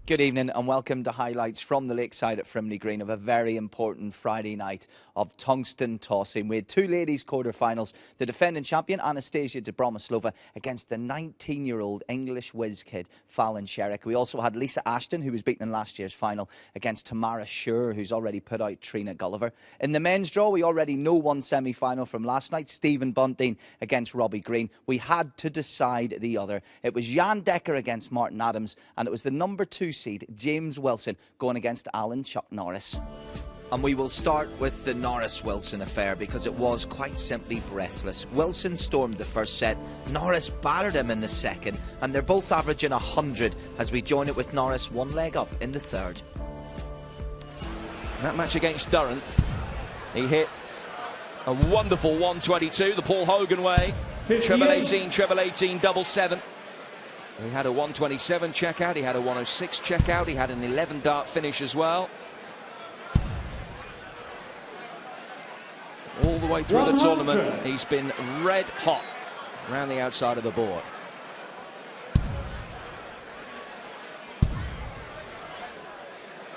Good evening and welcome to highlights from the Lakeside at Frimley Green of a very important Friday night of tungsten tossing. We had two ladies' quarter-finals, the defending champion Anastasia Dobromyslova against the 19-year-old English whiz kid Fallon Sherrick. We also had Lisa Ashton, who was beaten in last year's final, against Tamara Schur, who's already put out Trina Gulliver. In the men's draw, we already know one semi-final from last night, Stephen Bunting against Robbie Green. We had to decide the other. It was Jan Decker against Martin Adams, and it was the number 2 seed, James Wilson, going against Alan Chuck Norris. And we will start with the Norris-Wilson affair because it was quite simply breathless. Wilson stormed the first set, Norris battered him in the second, and they're both averaging 100 as we join it with Norris one leg up in the third. That match against Durrant, he hit a wonderful 122, the Paul Hogan way. Treble 18, double 7. He had a 127 checkout, he had a 106 checkout, he had an 11 dart finish as well. All the way through the tournament, he's been red hot around the outside of the board.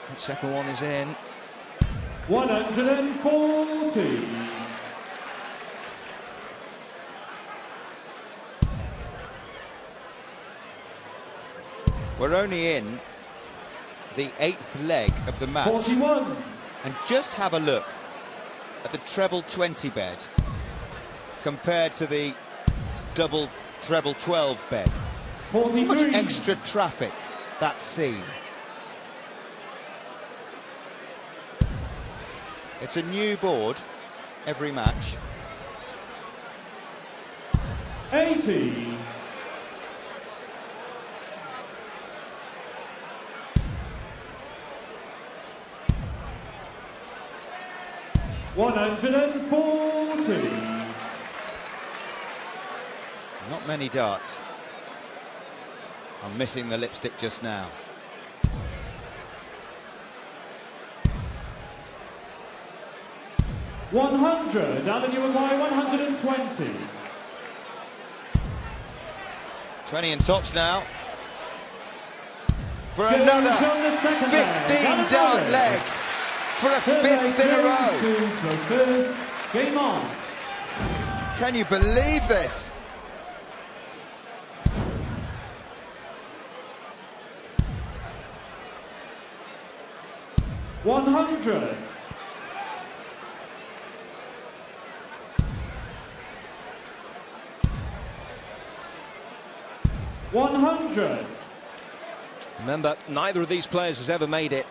That second one is in. 140. We're only in the 8th leg of the match. 41. And just have a look at the treble 20 bed compared to the double treble 12 bed. 43. How much extra traffic that's seen. It's a new board every match. 80. 140. Not many darts. I'm missing the lipstick just now. Alan, you require 120. 20 in tops now. For another 15 dart leg. For a 5th in a row. Game on. Can you believe this? $100. 100. Remember, neither of these players has ever made it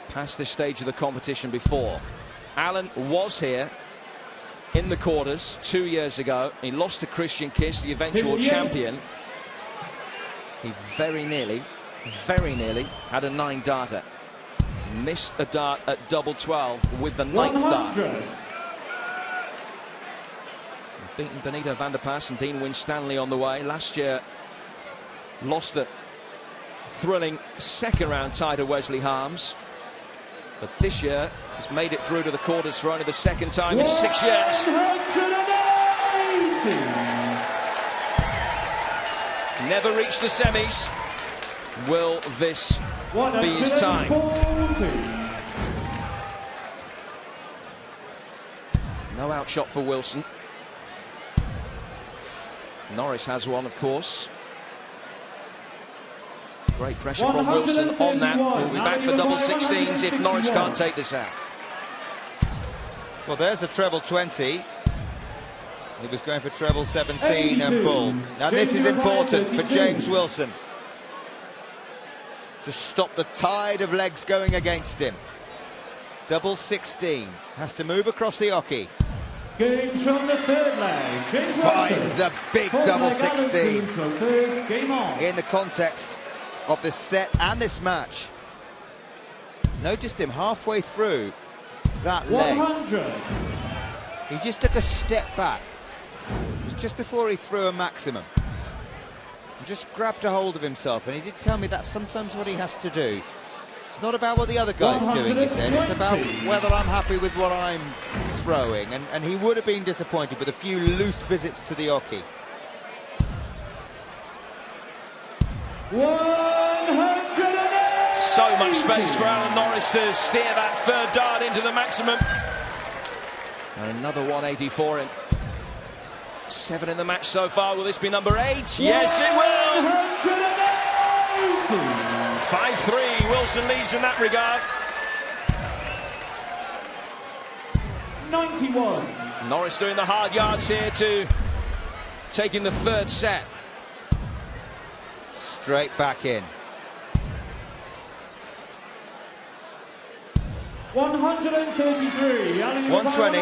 past this stage of the competition before. Alan was here in the quarters 2 years ago. He lost to Christian Kiss, the eventual champion. He very nearly had a 9-darter. Missed a dart at double 12 with the 9th dart. Beaten Benito van der Pas and Dean Winstanley on the way. Last year, lost a thrilling second round tie to Wesley Harms. But this year, he's made it through to the quarters for only the second time in 6 years. 180. Never reached the semis. Will this be his time? 140. No outshot for Wilson. Norris has one, of course. Great pressure from Wilson on that. He'll be back for double 16s if Norris can't take this out. Well, there's a treble 20. He was going for treble 17 and bull. Now this is important for James Wilson to stop the tide of legs going against him. Double 16 has to move across the oche. Games from the third leg. James Finds a big double 16 Game on. in the context of this set and this match. Noticed him halfway through that leg. 100. He just took a step back. It was just before he threw a maximum. And just grabbed a hold of himself, and he did tell me that's sometimes what he has to do. It's not about what the other guy's doing, he said. It's about whether I'm happy with what I'm throwing. And he would have been disappointed with a few loose visits to the oche. 180. So much space for Alan Norris to steer that third dart into the maximum. And another 184 in. 7 in the match so far. Will this be number 8? Yes, it will! 5-3. Wilson leads in that regard. 91. Norris doing the hard yards here to taking the third set. Straight back in. 133. 120,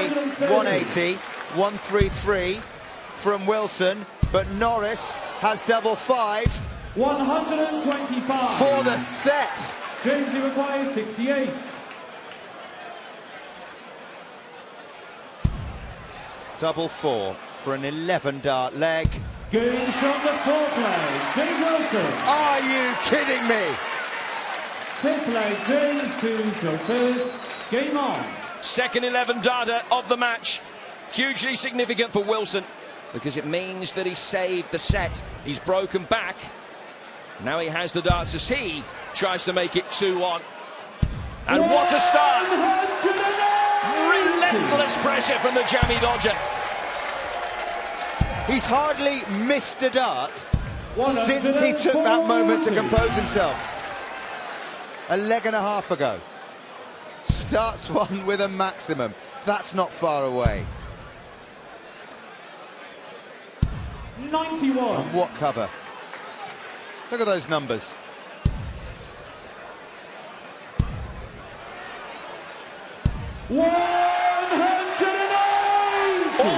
180, 133 from Wilson, but Norris has double 5 125. for the set. James, you require 68. Double 4 for an 11 dart leg. Game shot the fourth leg. James Wilson. Are you kidding me? Fifth leg, James to go first. Game on. Second 11 darter of the match. Hugely significant for Wilson because it means that he saved the set. He's broken back. Now he has the darts as he tries to make it 2-1. And what a start! Relentless pressure from the jammy dodger. He's hardly missed a dart since he took that moment to compose himself. A leg and a half ago. Starts one with a maximum. That's not far away. 91. And what cover? Look at those numbers. All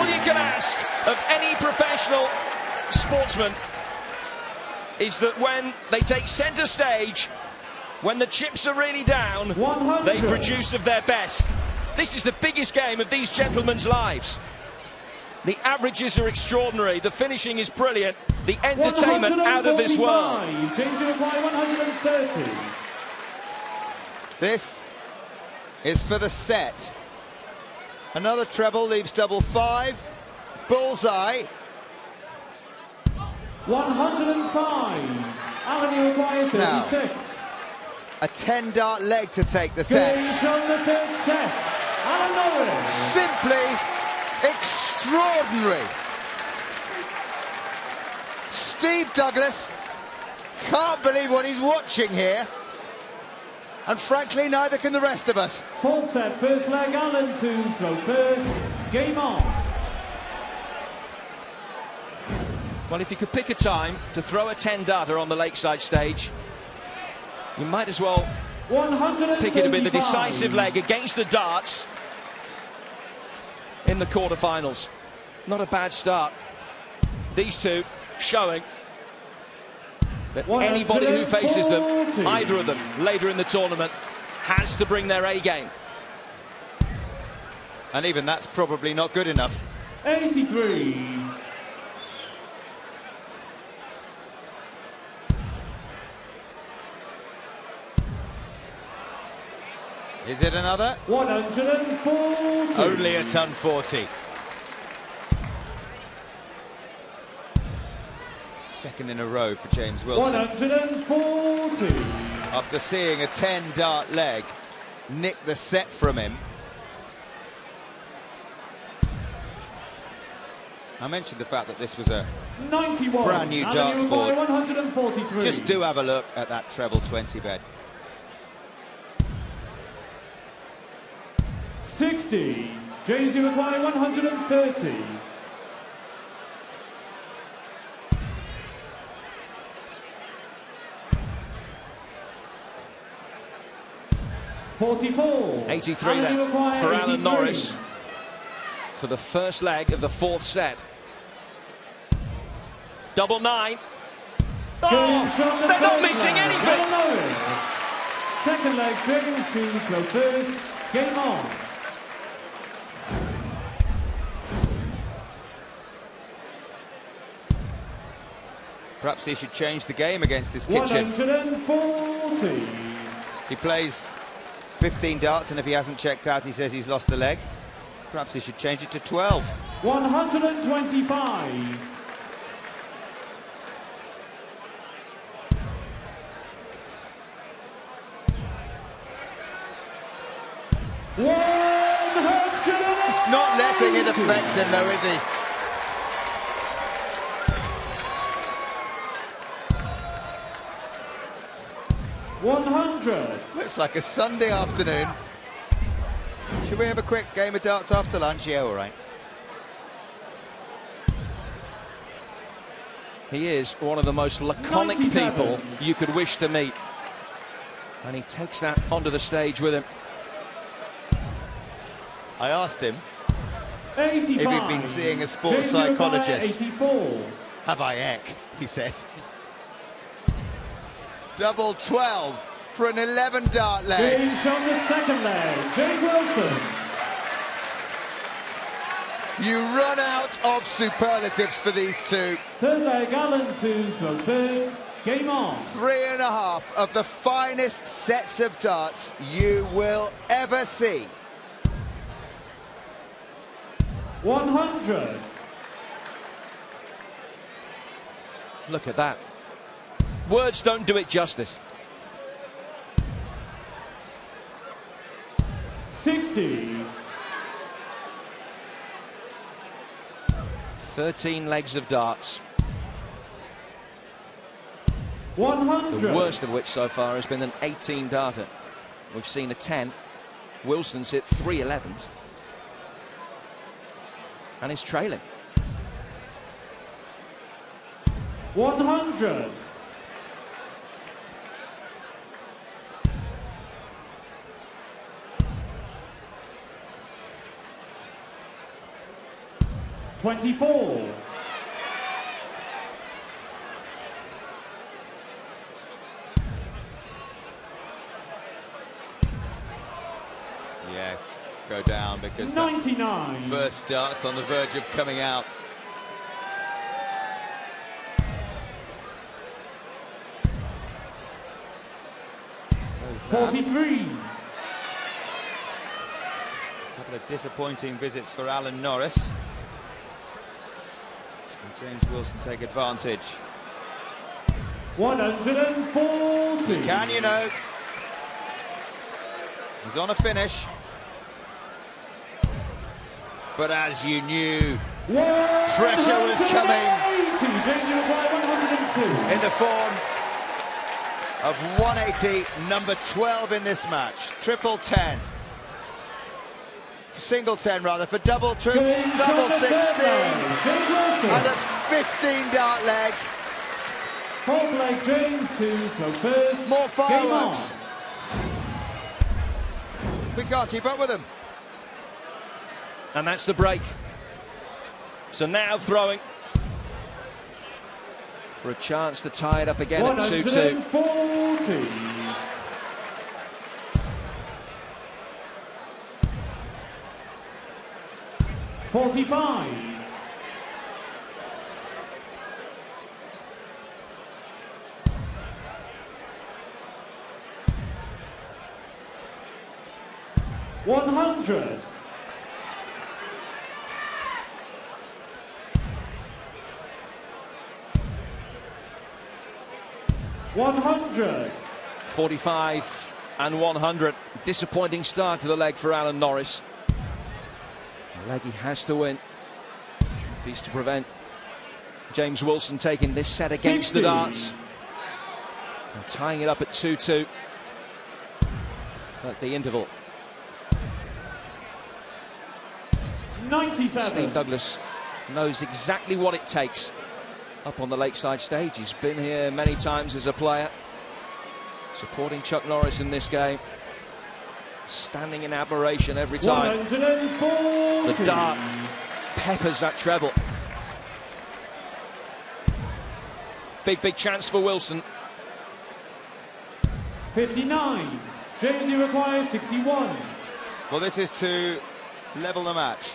you can ask of any professional sportsman is that when they take centre stage, when the chips are really down, 100. they produce of their best. This is the biggest game of these gentlemen's lives. The averages are extraordinary, the finishing is brilliant, the entertainment out of this world. James, you require 130. This is for the set. Another treble leaves double 5. Bullseye. 105. Alan, you require 36. A 10 dart leg to take the set. Game shot the third set. Alan Norris. Simply extraordinary. Steve Douglas can't believe what he's watching here. And frankly, neither can the rest of us. Full set, first leg, Alan to throw first. Game on. Well, if you could pick a time to throw a 10 darter on the Lakeside stage, you might as well pick it to be the decisive leg against the darts in the quarterfinals. Not a bad start. These two showing that anybody who faces them, either of them, later in the tournament, has to bring their A game. And even that's probably not good enough. 83. Is it another? 140. Only a ton 40. Second in a row for James Wilson. 140. After seeing a 10 dart leg nick the set from him. I mentioned the fact that this was a 91. brand new Alan, darts you require board. 143. Just do have a look at that treble 20 bed. 60. James, you require 130. $44. 83 Alan, then you require for Alan 83. Norris for the first leg of the fourth set. Double 9. Oh, they're not missing anything. Second leg, James to go first. Game on. Perhaps he should change the game against this kitchen. 140. He plays 15 darts, and if he hasn't checked out, he says he's lost the leg. Perhaps he should change it to 12. 125. He's not letting it affect him though, is he? Looks like a Sunday afternoon. Should we have a quick game of darts after lunch? Yeah, all right. He is one of the most laconic 97. people you could wish to meet. And he takes that onto the stage with him. I asked him 85. if he'd been seeing a sports James psychologist. 84. Have I heck, he said. Double 12 for an 11 dart leg. James on the second leg. James Wilson. You run out of superlatives for these two. Third leg, Alan to throw first. Game on. 3.5 of the finest sets of darts you will ever see. 100. Look at that. Words don't do it justice. 60. 13 legs of darts. 100. The worst of which so far has been an 18 darter. We've seen a 10. Wilson's hit 3 11s. And is trailing. 100. 24. 'Yeah, go down because 99. first dart's on the verge of coming out. So's that. 43. A couple of disappointing visits for Alan Norris. And James Wilson take advantage. 140. Can you know? He's on a finish. But as you knew, pressure was coming in the form of 180, number 12 in this match. Triple 10. Single 10 rather, for double 16. And a 15 dart leg. Fourth leg, James to throw first. More Game on. fireworks. We can't keep up with them. And that's the break. So now throwing for a chance to tie it up again at 2-2. 140. 45. 100. 100. 45 and 100. Disappointing start to the leg for Alan Norris. A leg he has to win if he's to prevent James Wilson taking this set against 60. the darts and tying it up at 2-2 at the interval. 97. Steve Douglas knows exactly what it takes up on the Lakeside stage. He's been here many times as a player, supporting Chuck Norris in this game, standing in admiration every time 140. the dart peppers that treble. Big chance for Wilson. 59. James, he requires 61. Well, this is to level the match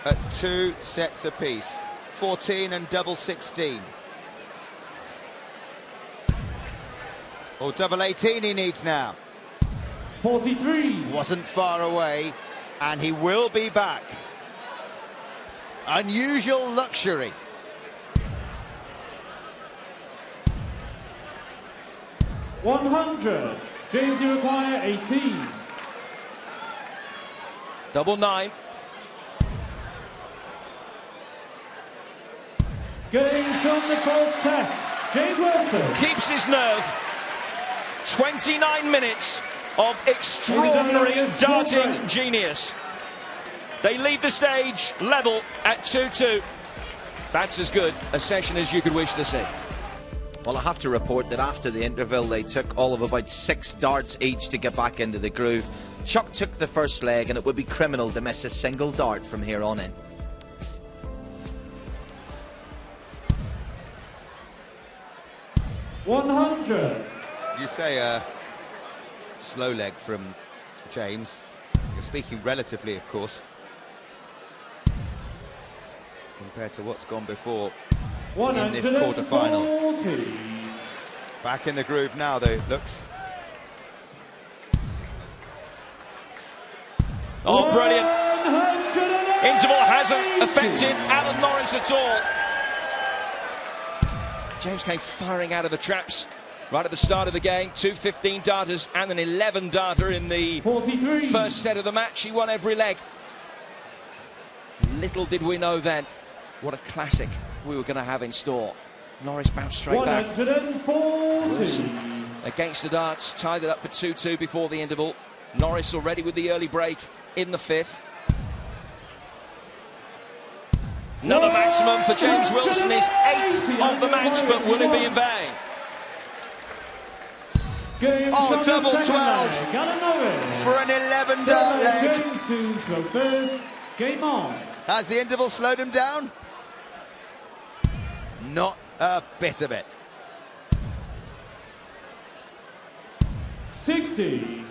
at 2 sets apiece. 14 and double 16. Or double 18 he needs now. 43. Wasn't far away, and he will be back. Unusual luxury. 100. James, you require 18. Double 9. Games from the fourth set. James Wilson Keeps his nerve. 29 minutes of extraordinary darting genius. They leave the stage level at 2-2. That's as good a session as you could wish to see. Well, I have to report that after the interval, they took all of about 6 darts each to get back into the groove. Chuck took the first leg, and it would be criminal to miss a single dart from here on in. $100. You say a slow leg from James. You're speaking relatively, of course, compared to what's gone before in this quarter-final. Back in the groove now, though, looks. Oh, brilliant. Interval hasn't affected Alan Norris at all. James came firing out of the traps right at the start of the game. 2 15 darters and an 11 darter in the 43. first set of the match. He won every leg. Little did we know then what a classic we were going to have in store. Norris bounced straight back. 140. Against the darts, tied it up for 2-2 before the interval. Norris already with the early break in the 5th. Another maximum for James Wilson, his 8th of the match, but will it be in vain? Oh, double 12 for an 11 dart leg. Game on. Has the interval slowed him down? Not a bit of it. 60.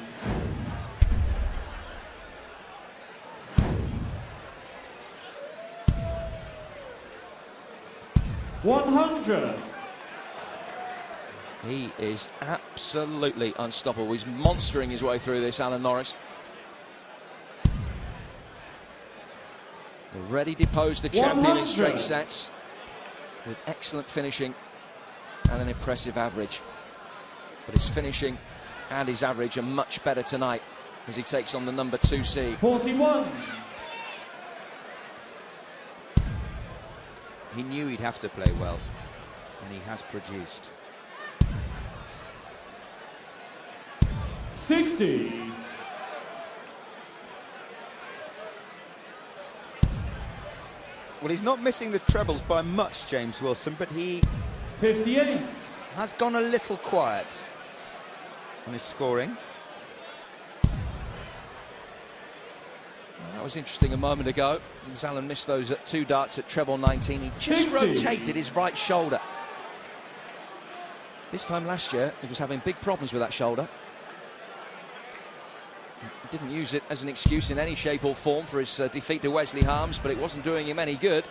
$100. He is absolutely unstoppable. He's monstering his way through this, Alan Norris. Already deposed the champion in straight sets with excellent finishing and an impressive average. But his finishing and his average are much better tonight as he takes on the number 2 seed. 41. He knew he'd have to play well, and he has produced. 60. Well, he's not missing the trebles by much, James Wilson, but he 58. has gone a little quiet on his scoring. That was interesting a moment ago. As Alan missed those at 2 darts at treble 19. He just 60. rotated his right shoulder. This time last year, he was having big problems with that shoulder. He didn't use it as an excuse in any shape or form for his defeat to Wesley Harms, but it wasn't doing him any good.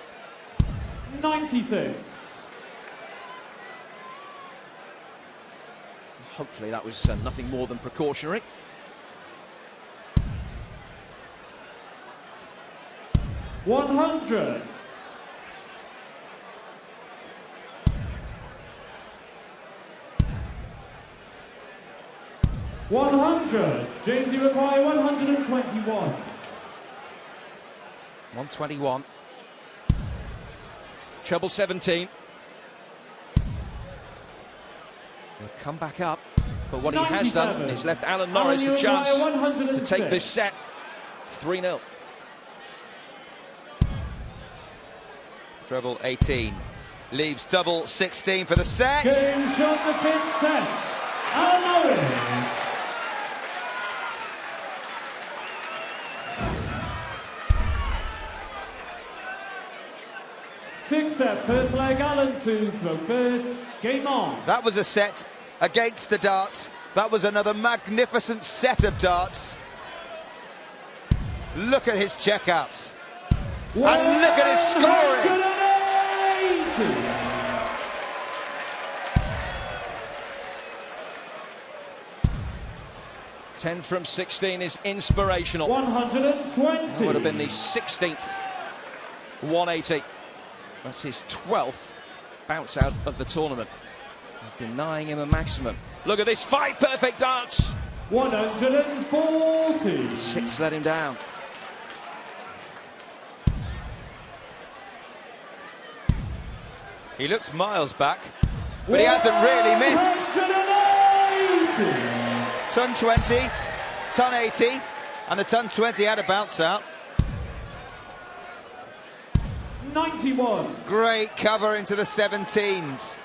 96. Hopefully that was nothing more than precautionary. $100. $100. James, you require 121. 121. Treble 17. He'll come back up, but what he has done is left Alan Norris the chance to take this set 3-0. Treble 18 leaves double 16 for the set. Game shot the 5th set. Alan Norris. Sixth set, first leg, Alan to throw first. Game on. That was a set against the darts. That was another magnificent set of darts. Look at his checkouts. And look at his scoring. 10 from 16 is inspirational. 120. That would have been the 16th 180. That's his 12th bounce out of the tournament. Denying him a maximum. Look at this, 5 perfect darts. 140. 6 let him down. He looks miles back, but he hasn't really missed. 180. Ton 20, ton 80, and the ton 20 had a bounce out. 91. Great cover into the 17s.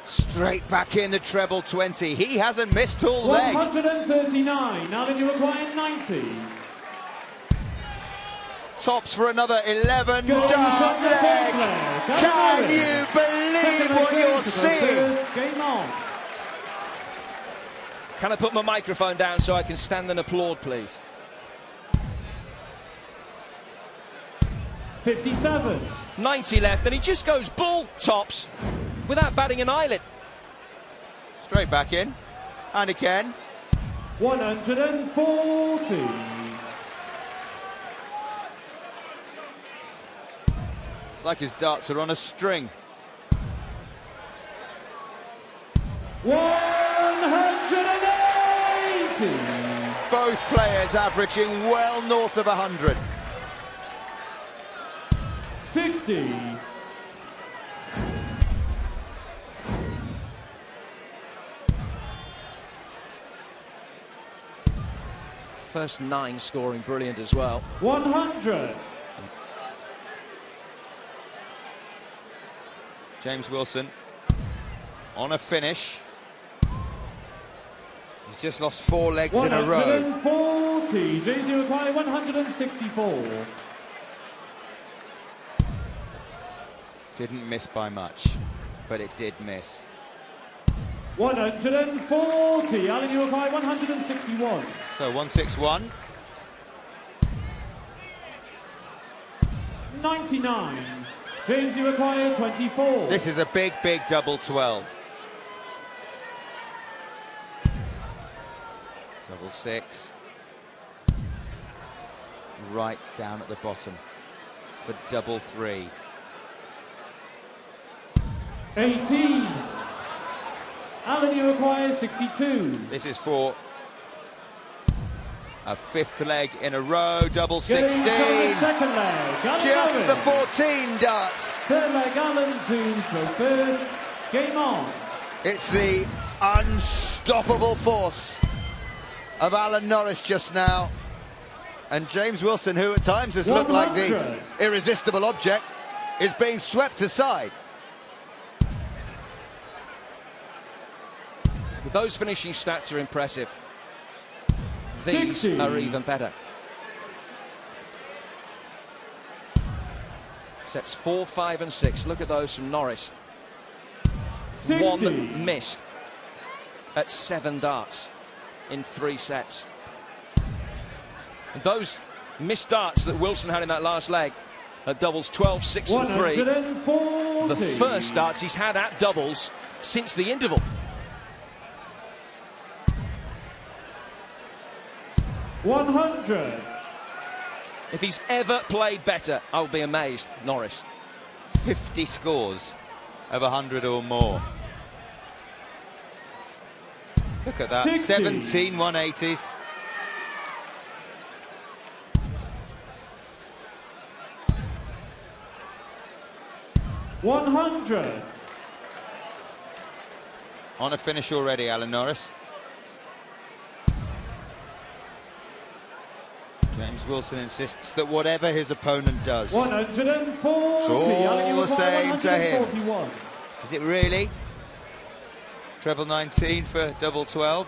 Straight back in the treble 20. He hasn't missed all leg. 139. Alan, you require 90. Tops for another 11 Go on, dart the leg. leg. Can you believe what you're seeing? Game on. Can I put my microphone down so I can stand and applaud, please? 57. 90 left, and he just goes bull tops without batting an eyelid. Straight back in, and again. 140. It's like his darts are on a string. 180. Both players averaging well north of 100. 60. First 9 scoring brilliant as well. 100. James Wilson on a finish. He's just lost 4 legs in a row. 140. James, you require 164. Didn't miss by much, but it did miss. 140. Alan, you require 161. So 161. 99. James, you require 24. This is a big, big double 12. Double 6. Right down at the bottom for double 3. 18. Alan, you require 62. This is for a 5th leg in a row, double Getting 16. to the second leg. Alan Just Norris. the 14 darts. Third leg, Alan to go first. Game on. It's the unstoppable force of Alan Norris just now. And James Wilson, who at times has looked like the 100. irresistible object, is being swept aside. Those finishing stats are impressive. These 60. are even better. Sets 4, 5 and 6. Look at those from Norris. 60. 1 missed at 7 darts in 3 sets. And those missed darts that Wilson had in that last leg at doubles 12, 6 and 3. 140. The first darts he's had at doubles since the interval. 100. If he's ever played better, I'll be amazed, Norris. 50 scores of 100 or more. Look at that, 60. 17 180s. $100. On a finish already, Alan Norris. James Wilson insists that whatever his opponent does, 140. it's all the same to him. 141. Is it really? Treble 19 for double 12.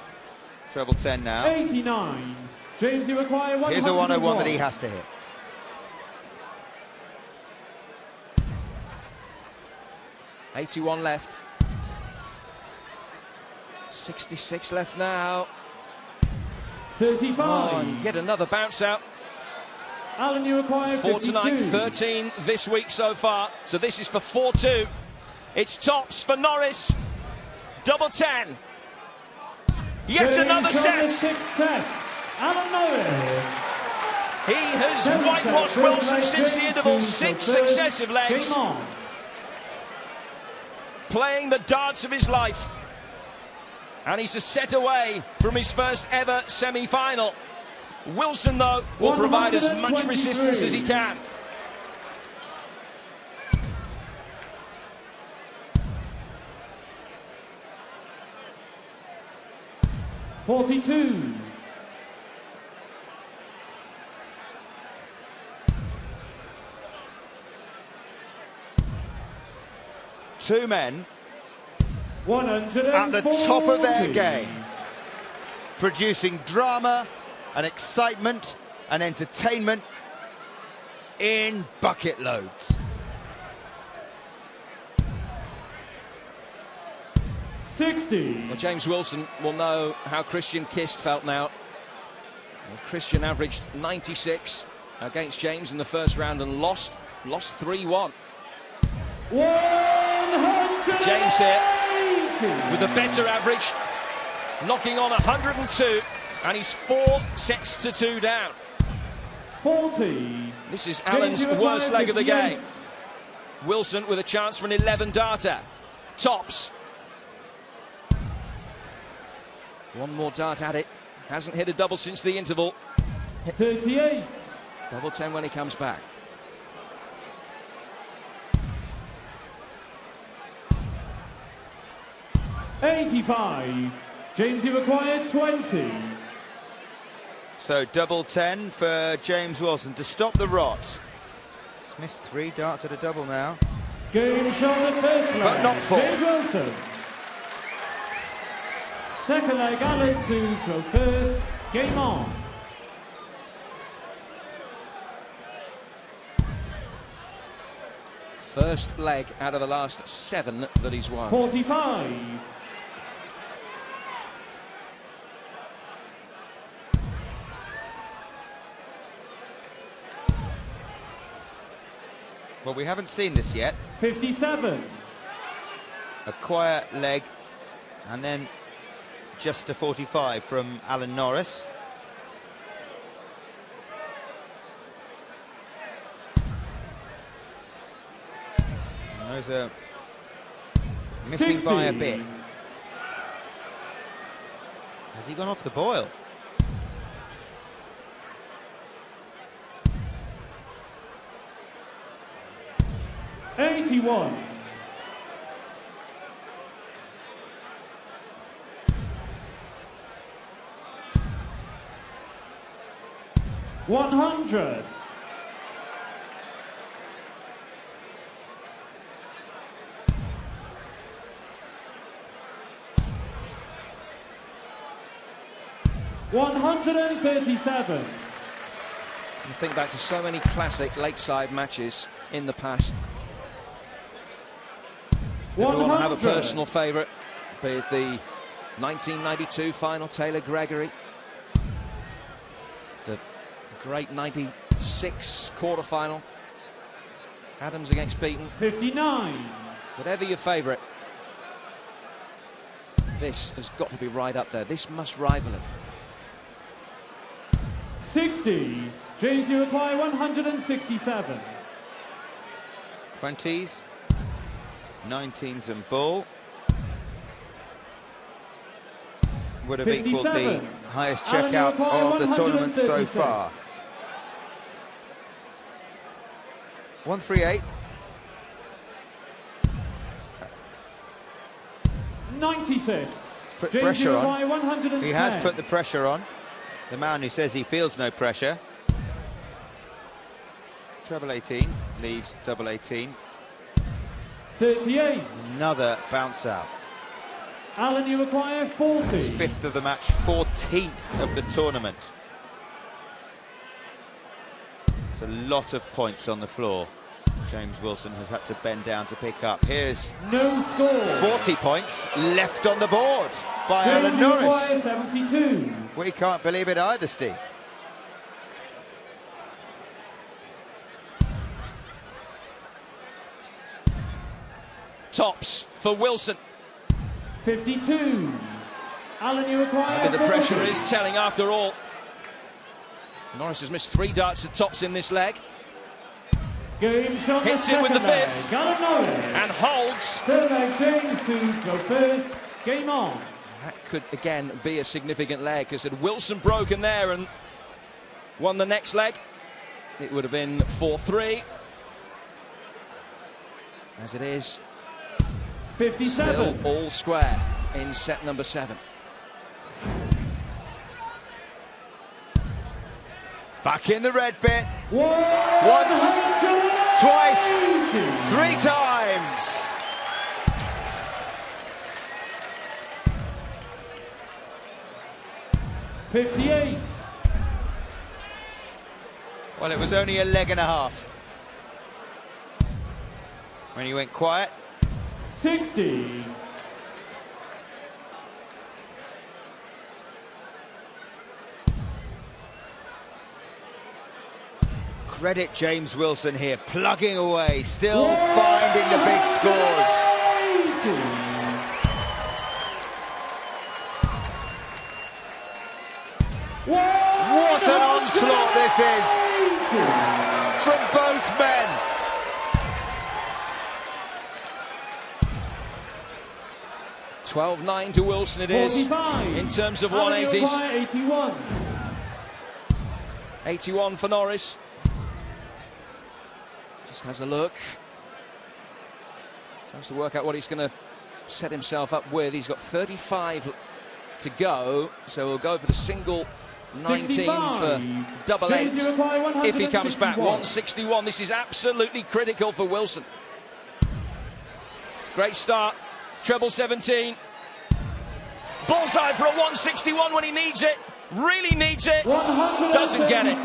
Treble 10 now. 89. James, you require 101. Here's a 101 that he has to hit. $81 left. 66 left now. 35. Oh, yet another bounce out. Alan, you require 4 52. tonight, 13 this week so far. So this is for 4-2. It's tops for Norris. Double 10. Yet another set. Set. Alan Norris. He has whitewashed Wilson since the interval. 6 successive legs. Game on. Playing the darts of his life. And he's a set away from his first ever semi-final. Wilson, though, will provide as much resistance as he can. .42. Two men 140. at the top of their game, producing drama and excitement and entertainment in bucket loads. 60. Well, James Wilson will know how Christian Kist felt now. Well, Christian averaged 96 against James in the first round and lost 3-1. 100. James here with a better average, knocking on 102, and he's 4 sets to 2 down. 40. This is Alan's worst leg of the game. Wilson with a chance for an 11-darter. Tops. One more dart at it. Hasn't hit a double since the interval. 38. Double 10 when he comes back. .85. James, you required 20. So double 10 for James Wilson to stop the rot. He's missed 3 darts at a double now. Game shot at first leg. But not 4. James Wilson. Second leg, Alan to throw first. Game on. First leg out of the last 7 that he's won. 45. Well, we haven't seen this yet. 57. A quiet leg, and then just a 45 from Alan Norris. And those are missing 60. by a bit. Has he gone off the boil? .81. .100. .137. You think back to so many classic Lakeside matches in the past. Everyone will have a personal favourite, be it the 1992 final, Taylor Gregory, the great 96 quarter-final, Adams against Beaton. 59. Whatever your favourite, this has got to be right up there. This must rival it. 60. James, you require 167. 20s, 19s and bull. Would have equalled the 57. highest Alan, you checkout require of the tournament so 136. far. 138. 96. Put James, pressure you on. require 110. He has put the pressure on. The man who says he feels no pressure. Treble 18 leaves double 18. 38. Another bounce out. Alan, you require 40. 5th of the match, 14th of the tournament. It's a lot of points on the floor. James Wilson has had to bend down to pick up. Here's No score. 40 points left on the board by James, Alan you Norris. require 72. We can't believe it either, Steve. Tops for Wilson. 52. Alan, you require I think the pressure 40. is telling after all. Norris has missed 3 darts at tops in this leg. Game shot Hits the it with the second leg. fifth. Alan Norris. And holds. Third leg, James to go first. Game on. That could again be a significant leg, because had Wilson broken there and won the next leg, it would have been 4-3. As it is, 57. still all square in set number 7. Back in the red bit. Once, Twice, 3 times. $58. Well, it was only a leg and a half. When he went quiet. 60. Credit James Wilson here, plugging away, still finding the big scores. 80. What an onslaught this is from both men. $12-9 to Wilson it is 45. in terms of Alan 180s. 81. 81 for Norris. Just has a look. Tries to work out what he's going to set himself up with. He's got 35 to go, so we'll go for the single 19 65. for double 8 if he comes back. 161. This is absolutely critical for Wilson. Great start. Treble 17. Bullseye for a 161 when he needs it. Really needs it. Doesn't get it.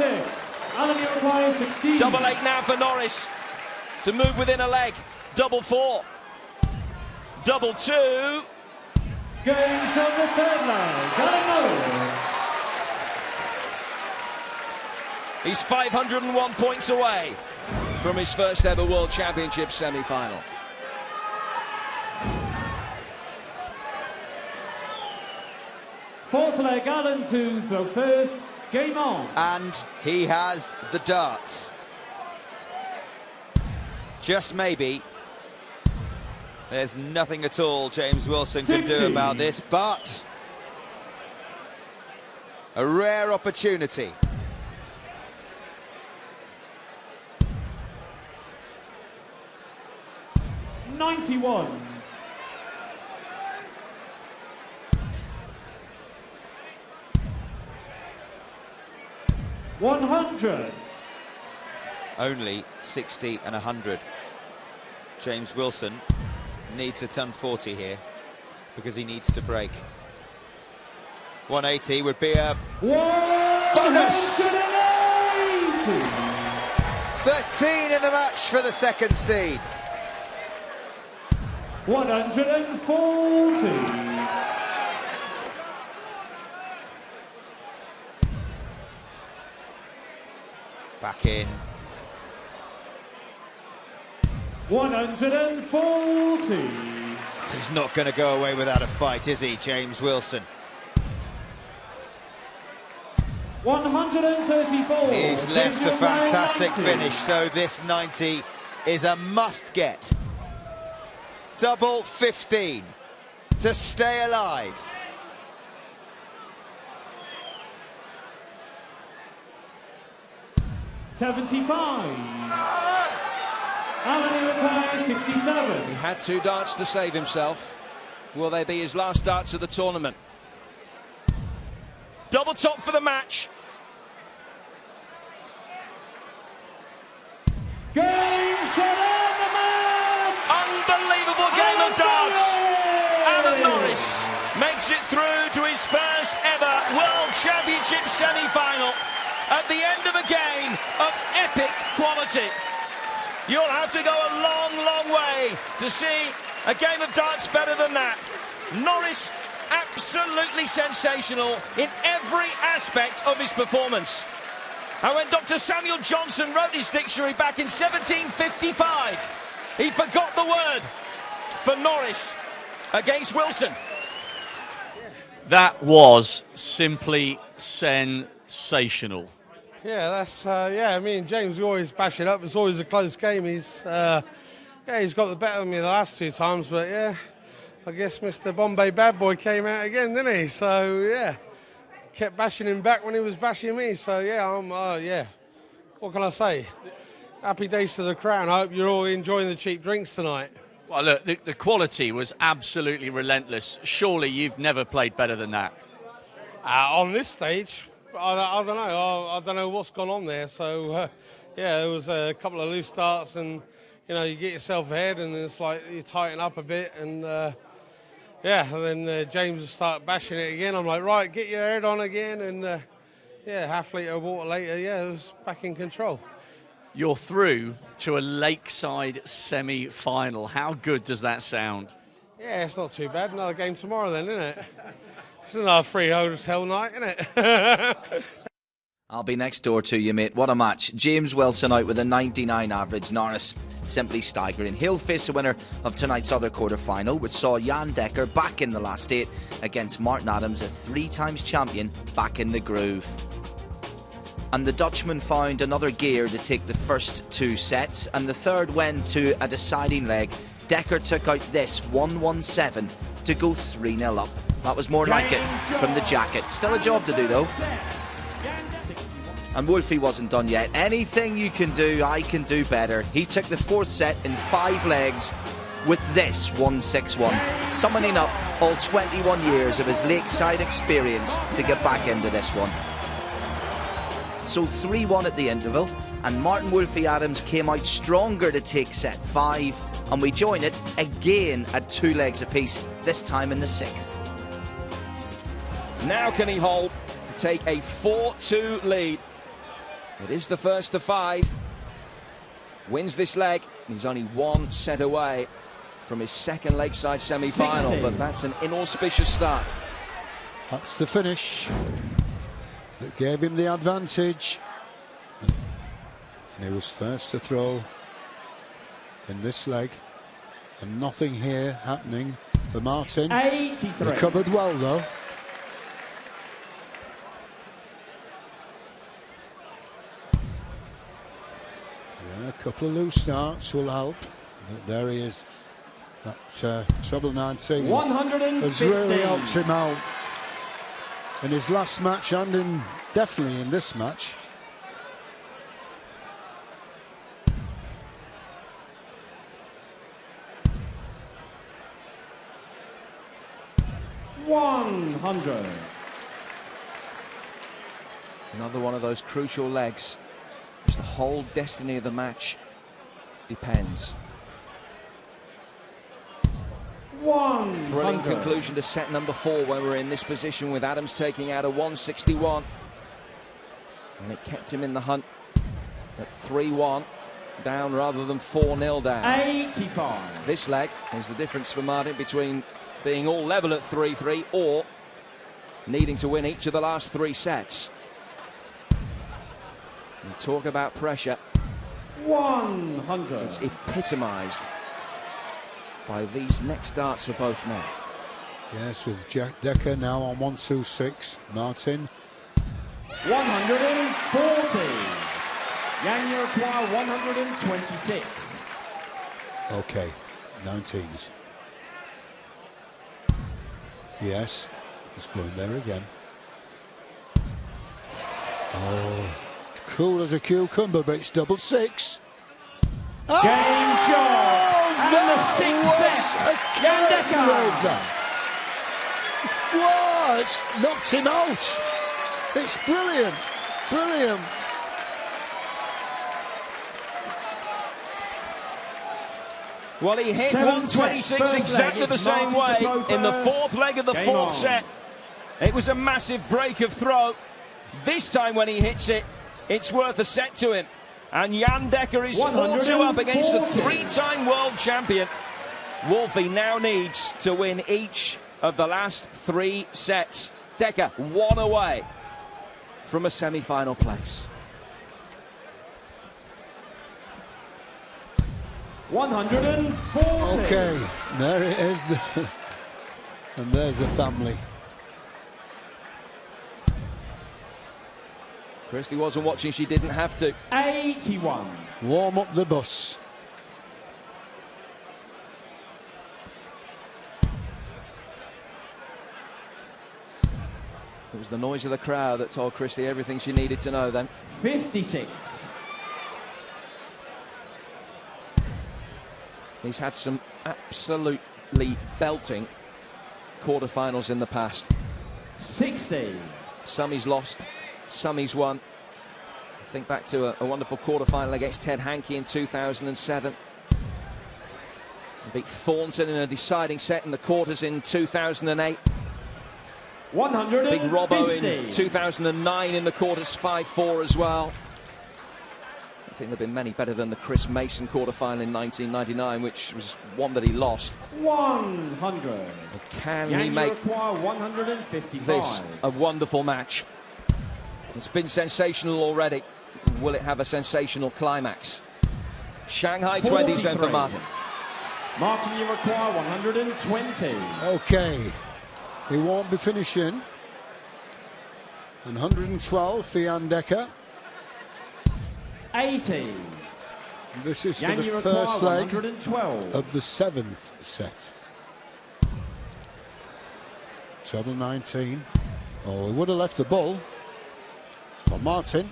Double 8 now for Norris to move within a leg. Double 4. Double 2. Games on the third leg. Norris. He's 501 points away from his first ever World Championship semi-final. Fourth leg, Allen to throw first. Game on. And he has the darts. Just maybe. There's nothing at all James Wilson can do about this, but a rare opportunity. $91. $100. Only 60 and 100. James Wilson needs a ton 40 here because he needs to break. 180 would be a bonus. 13 in the match for the second seed. 140. Back in. 140. He's not going to go away without a fight, is he, James Wilson? 134. He's left a fantastic finish, so this 90 is a must-get. Double 15 to stay alive. $75. Alan requires 67. He had 2 darts to save himself. Will they be his last darts of the tournament? Double top for the match. Game shot on the match. Unbelievable game of darts. Alan Norris makes it through to his first ever World Championship semi-final at the end of a game of epic quality. You'll have to go a long, long way to see a game of darts better than that. Norris, absolutely sensational in every aspect of his performance. And when Dr. Samuel Johnson wrote his dictionary back in 1755, he forgot the word for Norris against Wilson. That was simply sensational. Yeah, that's yeah. Me and James, we always bash it up. It's always a close game. He's got the better of me the last 2 times, but yeah, I guess Mr. Bombay Bad Boy came out again, didn't he? So yeah, kept bashing him back when he was bashing me. So yeah, yeah. What can I say? Happy days to the crown. I hope you're all enjoying the cheap drinks tonight. Well, look, the quality was absolutely relentless. Surely you've never played better than that. On this stage, I don't know. I don't know what's gone on there. So, yeah, there was a couple of loose starts, and you get yourself ahead, and it's like you tighten up a bit, and yeah, and then James will start bashing it again. I'm like, right, get your head on again, and yeah, half litre of water later, yeah, it was back in control. You're through to a Lakeside semi-final. How good does that sound? Yeah, it's not too bad. Another game tomorrow then, isn't it? It's another free hotel night, isn't it? I'll be next door to you, mate. What a match. James Wilson out with a 99 average. Norris simply staggering. He'll face the winner of tonight's other quarter-final, which saw Jan Dekker back in the last 8 against Martin Adams, a 3-times champion, back in the groove. And the Dutchman found another gear to take the first 2 sets, and the third went to a deciding leg. Dekker took out this 1-1-7 to go 3-0 up. That was more like it from the jacket. Still a job to do, though. And Wolfie wasn't done yet. Anything you can do, I can do better. He took the 4th set in 5 legs with this 1-6-1, summoning up all 21 years of his Lakeside experience to get back into this one. So 3-1 at the interval, and Martin Wolfie Adams came out stronger to take set 5, and we join it again at 2 legs apiece, this time in the 6th. Now can he hold to take a 4-2 lead? It is the first of 5. Wins this leg. He's only 1 set away from his second Lakeside semi-final, but that's an inauspicious start. That's the finish that gave him the advantage. And he was first to throw in this leg. And nothing here happening for Martin. 83. Recovered well, though. Yeah, a couple of loose starts will help. But there he is. That treble 19 has really helped him out in his last match and definitely in this match. Another one of those crucial legs, which the whole destiny of the match depends. Thrilling conclusion to set number 4 when we're in this position with Adams taking out a 161. And it kept him in the hunt at 3-1 down rather than 4-0 down. 85. This leg is the difference for Martin between being all level at 3-3 or needing to win each of the last 3 sets. And talk about pressure. 100. It's epitomised by these next starts for both men. Yes, with Jack Dekker now on 126. Martin. 140. Yang require 126. Okay, 19s. Yes, he's going there again. Oh, cool as a cucumber, but it's double 6. Oh! Game shot. And the 6th set. Yang Dekker. What? Knocked him out. It's brilliant. Brilliant. Well, he hit 126 exactly the same way in the 4th leg of the 4th set. It was a massive break of throw. This time when he hits it, it's worth a set to him. And Jan Dekker is 4-2 up against the 3-time world champion. Wolfie now needs to win each of the last 3 sets. Dekker 1 away from a semi-final place. 140. Okay, there it is. And there's the family. Christy wasn't watching, she didn't have to. 81. Warm up the bus. It was the noise of the crowd that told Christie everything she needed to know then. 56. He's had some absolutely belting quarterfinals in the past. 60. Some he's lost, some he's won. Think back to a wonderful quarterfinal against Ted Hankey in 2007. He beat Thornton in a deciding set in the quarters in 2008. 150. Big Robbo in 2009 in the quarters, 5-4 as well. I think there have been many better than the Chris Mason quarterfinal in 1999, which was one that he lost. 100. Can he make 155. this a wonderful match? It's been sensational already. Will it have a sensational climax? Shanghai 20s then for Martin. Martin, you require 120. Okay, he won't be finishing. 112 for Jan Dekker. 80. This is Jan, for the you first require leg 112. of the 7th set. Treble 19. Oh, he would have left the ball. But Martin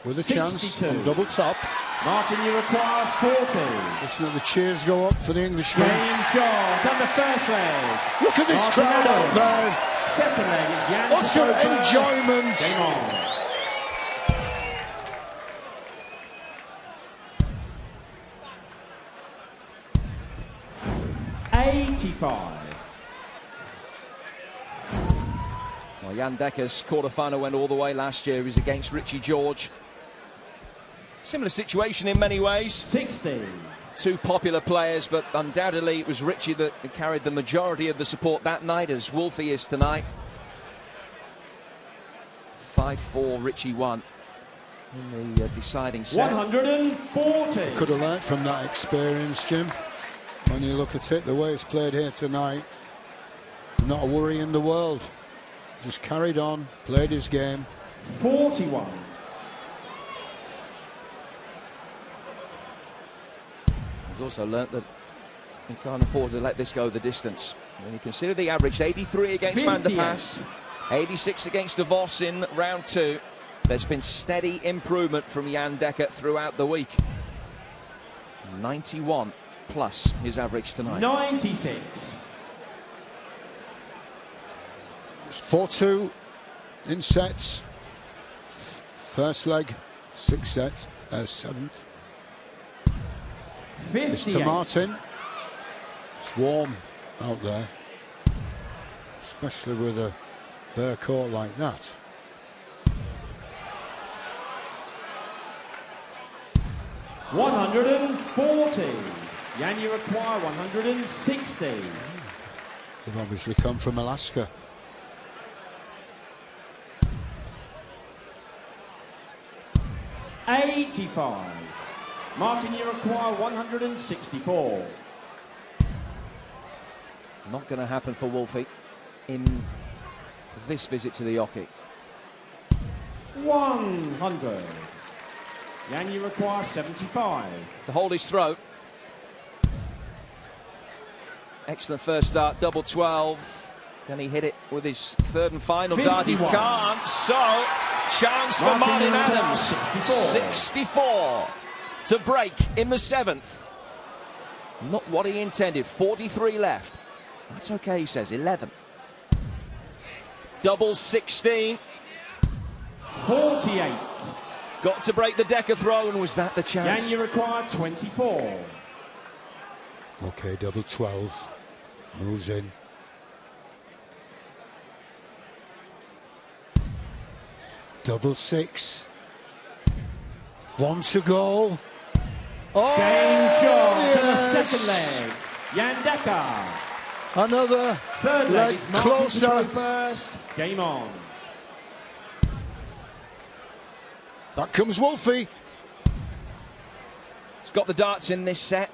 with a 62. chance on double top. Martin, you require 40. Listen to the cheers go up for the Englishman. Game shot on the first leg. Look at this Martin crowd Allen. out there. Second leg is Jan. Utter enjoyment. Game on. 85. Well, Jan Dekker's quarterfinal went all the way last year. He was against Richie George. Similar situation in many ways. 60. Two popular players, but undoubtedly it was Richie that carried the majority of the support that night, as Wolfie is tonight. 5-4, Richie won in the deciding set. 140. Could have learnt from that experience, Jim. When you look at it, the way it's played here tonight, not a worry in the world. Just carried on, played his game. 41. He's also learnt that he can't afford to let this go the distance. When you consider the average, 83 against Van der Pas, 86 against De Vos in round 2. There's been steady improvement from Jan Dekker throughout the week. 91 plus his average tonight. 96. It's 4-2 in sets. First leg, 6th set, 7th. 58. It's to Martin. It's warm out there, especially with a bare court like that. $140. Jan, you require 160. They've obviously come from Alaska. $85. Martin, you require 164. Not going to happen for Wolfie in this visit to the Oki. 100. Jan, you require 75. To hold his throat. Excellent first start, double 12. Can he hit it with his third and final dart? He 51. can't. So, chance for Martin Adams. 64 to break in the 7th. Not what he intended. 43 left. That's okay, he says. 11. Double 16. 48. Got to break the Dekker throw, and was that the chance? Jan, you require 24. Okay, double 12. Moves in. Double 6. 1 to go. Oh, Game shot yes. in the second leg. Jan Dekker. Another Third leg leg is Martin to closer. go first. Game on. That comes Wolfie. He's got the darts in this set.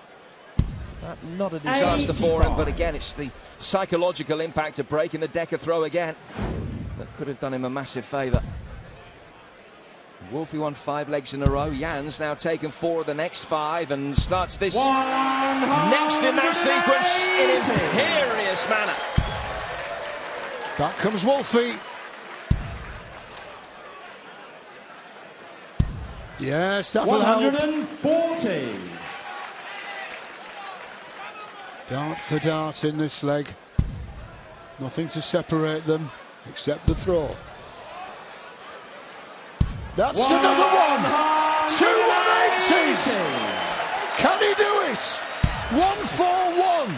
Not a disaster for him, but again, it's the psychological impact of breaking the Dekker throw again that could have done him a massive favour. Wolfie won 5 legs in a row. Jan's now taken 4 of the next 5 and starts this next in that sequence in imperious manner. That comes Wolfie. Yes, that'll help. 140. Dart for dart in this leg. Nothing to separate them except the throw. That's another one. 2 180s. Can he do it? 141.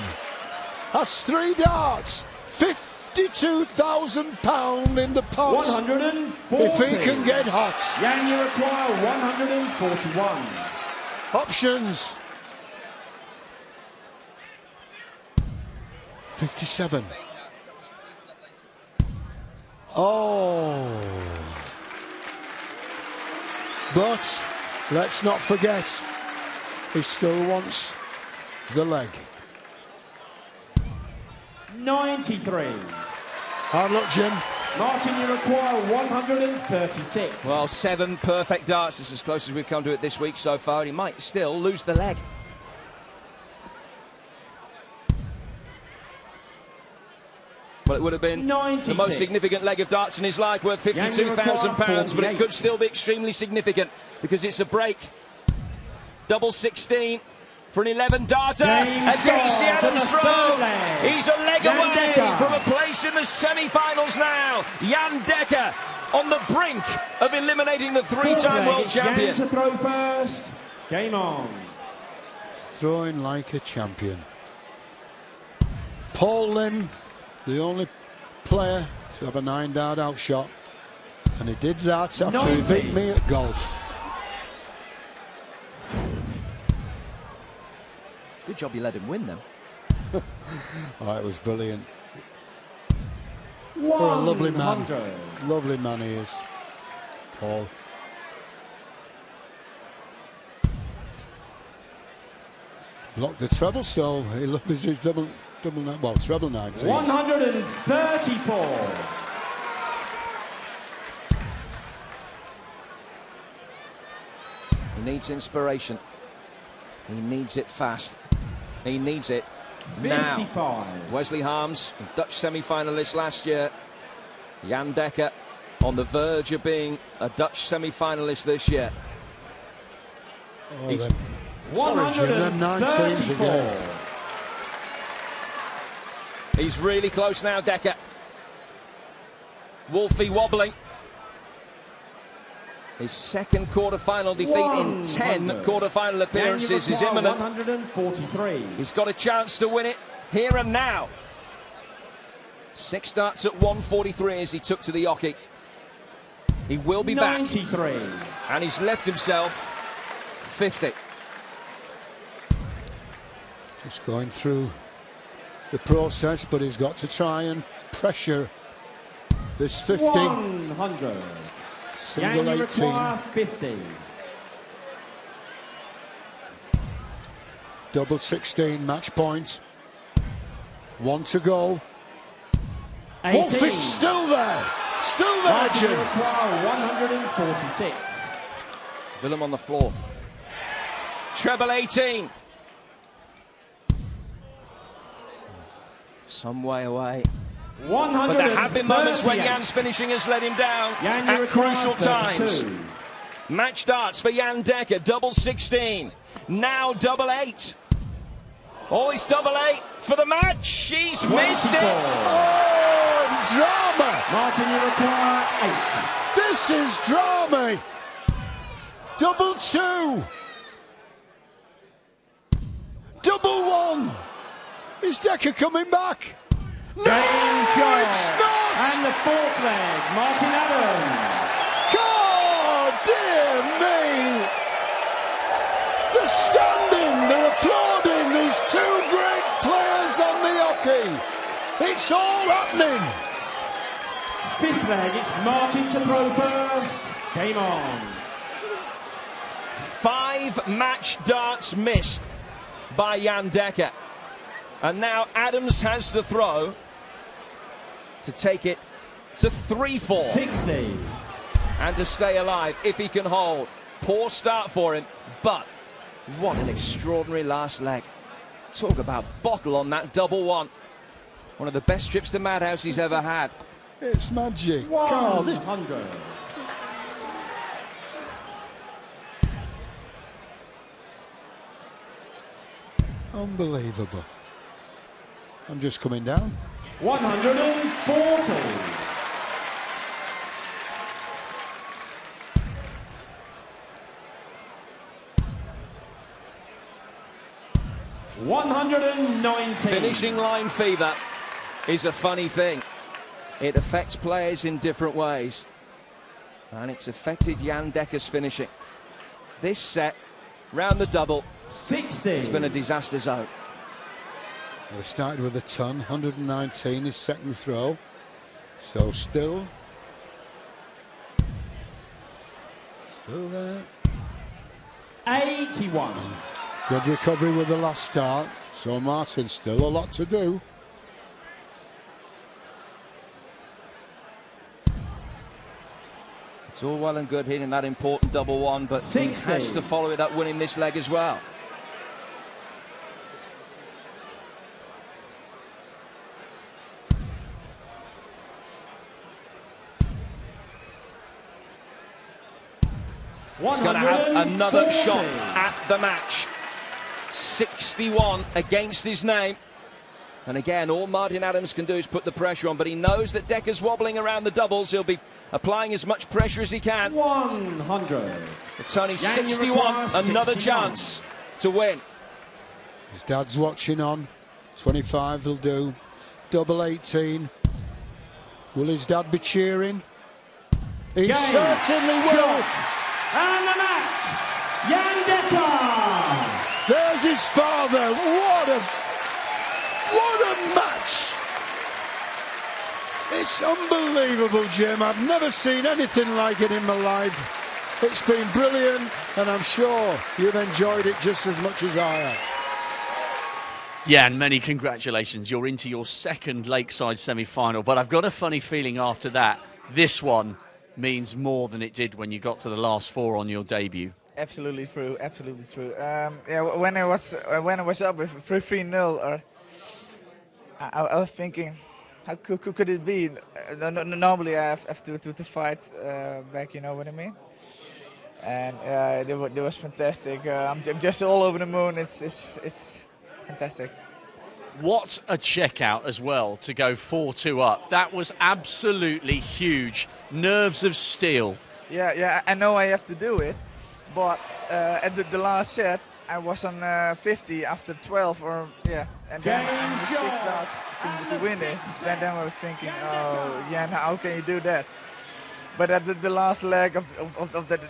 That's 3 darts. £52,000 in the pot. 140. If he can get hot. Yang, you require 141. Options. 57. Oh. But let's not forget, he still wants the leg. 93. Hard luck, Jim. Martin, you require 136. Well, 7 perfect darts is as close as we've come to it this week so far. He might still lose the leg. Well, it would have been 96. the most significant leg of darts in his life, worth £52,000, but it could still be extremely significant because it's a break. Double 16 for an 11-darter against the Adams throw. He's a leg away from a place in the semi-finals now. Jan Dekker on the brink of eliminating the 3-time world champion. Jan to throw first. Game on. Throwing like a champion. Paul Lim, the only player to have a 9-dart outshot, and he did that after 90. he beat me at golf. Good job you let him win, though. Oh, it was brilliant. What a lovely man. Lovely man he is, Paul. Blocked the treble, so he loves his treble 19. 134. He needs inspiration. He needs it fast. He needs it now. 55. Wesley Harms, Dutch semi-finalist last year. Jan Dekker on the verge of being a Dutch semi-finalist this year. Oh, sorry, Jim, them 19s again. He's really close now, Dekker. Wolfie wobbling. His second quarter-final defeat in 10 quarter-final appearances is imminent. 143. He's got a chance to win it here and now. 6 darts at 143 as he took to the Yoki. He will be 93. back. And he's left himself 50. Just going through the process, but he's got to try and pressure this 50. 100. Single 18. 50. Double 16, match point. 1 to go. 18. Wolfie's still there. Still there, Jim. 146. Willem on the floor. Treble 18. Some way away. But there have been moments when Jan's finishing has let him down at crucial times. Match darts for Jan Dekker, double 16. Now double 8. Oh, it's double 8 for the match. She's missed it. Oh, drama. Martin, you require 8. This is drama. Double 2. Double 1. Is Dekker coming back? No, it's not! And the 4th leg, Martin Adams. God, dear me! They're standing, they're applauding these 2 great players on the hockey. It's all happening. 5th leg, it's Martin to throw first. Game on. 5 match darts missed by Jan Dekker. And now Adams has the throw to take it to 3-4. 60. And to stay alive if he can hold. Poor start for him, but what an extraordinary last leg. Talk about bottle on that double 1. One of the best trips to Madhouse he's ever had. It's magic. God, this... 100. Unbelievable. I'm just coming down. 140. 119. Finishing line fever is a funny thing. It affects players in different ways. And it's affected Jan Dekker's finishing. This set, round the double, 60. has been a disaster zone. We started with a ton, 119 his second throw. So still there. 81. Good recovery with the last start. So Martin still a lot to do. It's all well and good hitting that important double one, but he 60. has to follow it up winning this leg as well. He's going to have another shot at the match. 61 against his name. And again, all Martin Adams can do is put the pressure on, but he knows that Dekker's wobbling around the doubles. He'll be applying as much pressure as he can. 100. It's only 61, another chance to win. His dad's watching on. 25 will do. Double 18. Will his dad be cheering? He Game. certainly will. And the match, Jan Dekker. There's his father. What a match. It's unbelievable, Jim. I've never seen anything like it in my life. It's been brilliant, and I'm sure you've enjoyed it just as much as I have. Yeah, and many congratulations. You're into your second Lakeside semi-final, but I've got a funny feeling after that, this one means more than it did when you got to the last four on your debut. Absolutely true. Absolutely true. Yeah, when I was up with 3-0, I was thinking, how could it be? Normally I have to fight back. You know what I mean? And it was fantastic. I'm just all over the moon. It's fantastic. What a checkout as well to go 4-2 up. That was absolutely huge. Nerves of steel. Yeah, I know I have to do it, but at the last set I was on 50 after 12, and then the 6 darts to win it. Then I was thinking, oh yeah, how can you do that? But at the last leg of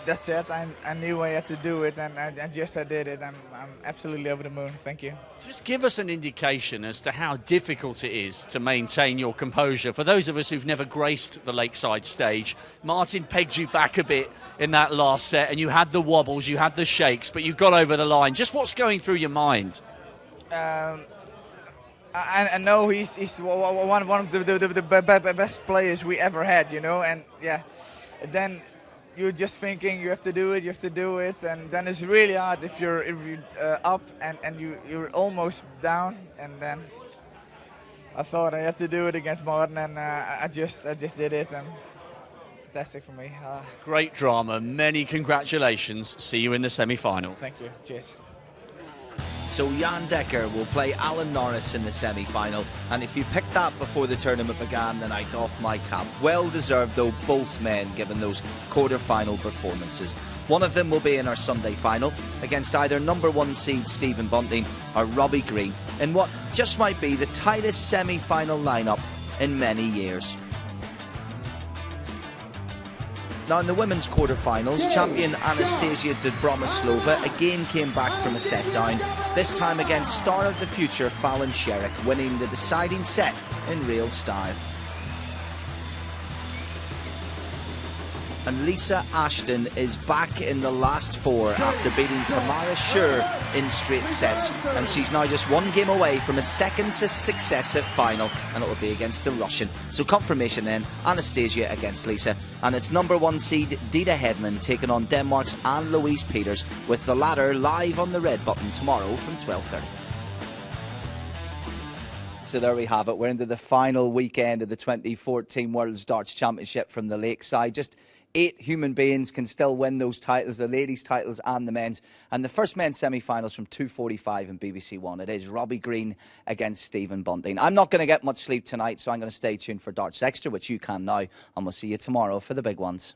that set, I knew I had to do it, and I did it. I'm absolutely over the moon. Thank you. Just give us an indication as to how difficult it is to maintain your composure. For those of us who've never graced the Lakeside stage, Martin pegged you back a bit in that last set, and you had the wobbles, you had the shakes, but you got over the line. Just what's going through your mind? I know he's one of the best players we ever had, you know, and yeah, then you're just thinking you have to do it, and then it's really hard if you're up and you're almost down, and then I thought I had to do it against Martin, and I just did it, and fantastic for me. Great drama, many congratulations. See you in the semi-final. Thank you. Cheers. So Jan Dekker will play Alan Norris in the semi-final, and if you picked that before the tournament began, then I doff my cap. Well deserved though, both men, given those quarter-final performances. One of them will be in our Sunday final against either #1 seed Stephen Bunting or Robbie Green in what just might be the tightest semi-final lineup in many years. Now in the women's quarter-finals, champion Anastasia Dobromyslova again came back from a set down, this time against star of the future Fallon Sherrick, winning the deciding set in real style. And Lisa Ashton is back in the last four after beating Tamara Schur in straight sets, and she's now just one game away from a second successive final, and it'll be against the Russian. So confirmation then, Anastasia against Lisa, and it's #1 seed Dita Hedman taking on Denmark's Anne-Louise Peters, with the latter live on the red button tomorrow from 12:30. So there we have it. We're into the final weekend of the 2014 World Darts Championship from the Lakeside. Just 8 human beings can still win those titles, the ladies' titles and the men's. And the first men's semi-finals from 2:45 in BBC One. It is Robbie Green against Stephen Bunting. I'm not going to get much sleep tonight, so I'm going to stay tuned for Darts Extra, which you can now. And we'll see you tomorrow for the big ones.